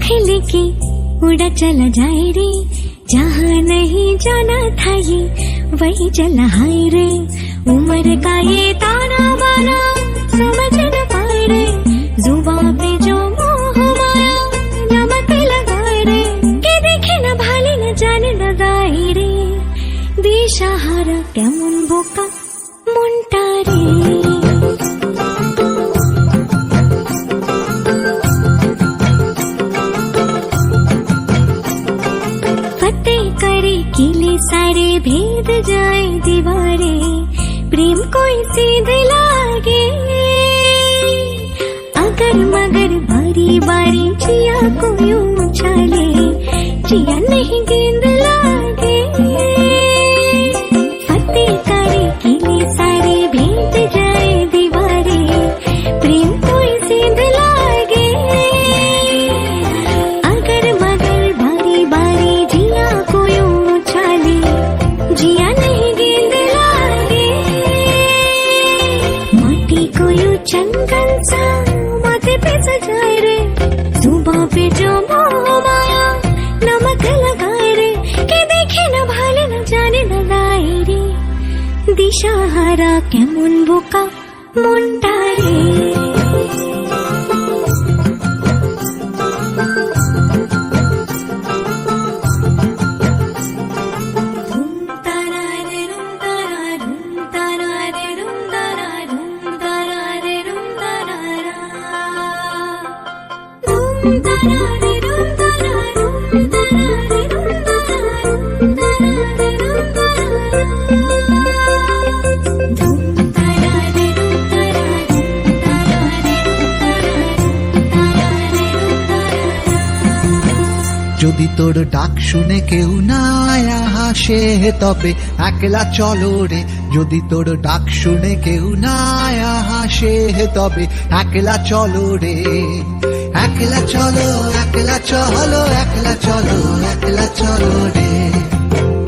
पंख लेके उड़ा चला जाए रे, जहाँ नहीं जाना था ये वही चला हाय रे। उम्र का ये ताना बाना समझ न पाए रे, जुबान पे जो मोह माया नमक लगाए रे, के देखे न भाले न जाने न दाए रे। दिशाहारा কেমন বোকা মনটা রে। करे किले सारे भेद जाए दीवारे, प्रेम कोई सीधे लागे अगर मगर बारी बारी जिया को यूं उछाले, जिया नहीं गेंद लागे। फतेह करे किले सारे भेद जाए दीवारे, प्रेम कोई सीधे लागे अगर मगर बारी बारी जिया को यूं उछाले, जिया नहीं गेंद लागे। माटी को यूं चंदन सा माथे पे सजाए रे, जुबां पे जो मोह माया नमक लगाए रे, के देखे न भाले न जाने न लाए रे। दिशाहारा কেমন বোকা মনটা রে। যদি তোর ডাক শুনে কেউ না হাসে তবে একলা চলো রে, যদি তোর ডাক শুনে কেউ না হাসে তবে একলা চলো রে। একলা চলো একলা চলো একলা চলো একলা চলো রে,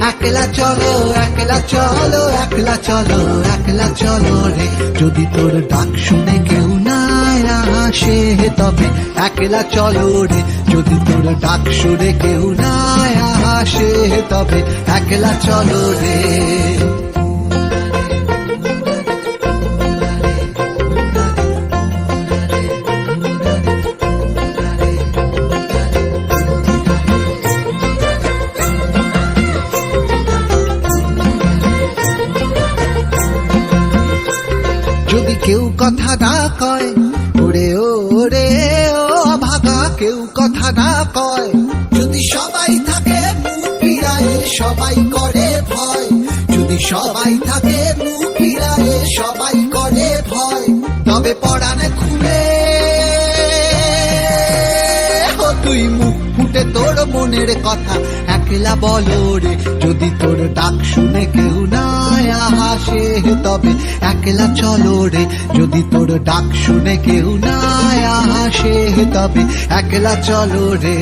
একলা চলো একলা চলো একলা চলো একলা চলো রে। যদি তোর ডাক শুনে কেউ না হাসে তবে একলা চলো রে, যদি তোর ডাক শুনে কেউ না হাসে তবে একলা চলো রে। যদি কেউ কথা না কয় ওরে ওরে ও ভাগা, কেউ কথা না কয়, যদি সবাই থাকে মুখ ফিরায়ে সবাই করে ভয়, যদি সবাই থাকে মুখ ফিরায়ে সবাই করে ভয়, তবে পরাণে খুলে তুই মুখ ফুটে তোর মনের কথা একলা বলো রে। যদি তোর ডাক শুনে কেউ না হাসে তবে একলা চলো রে, যদি তোর ডাক শুনে কেউ না হাসে তবে একলা চলো রে।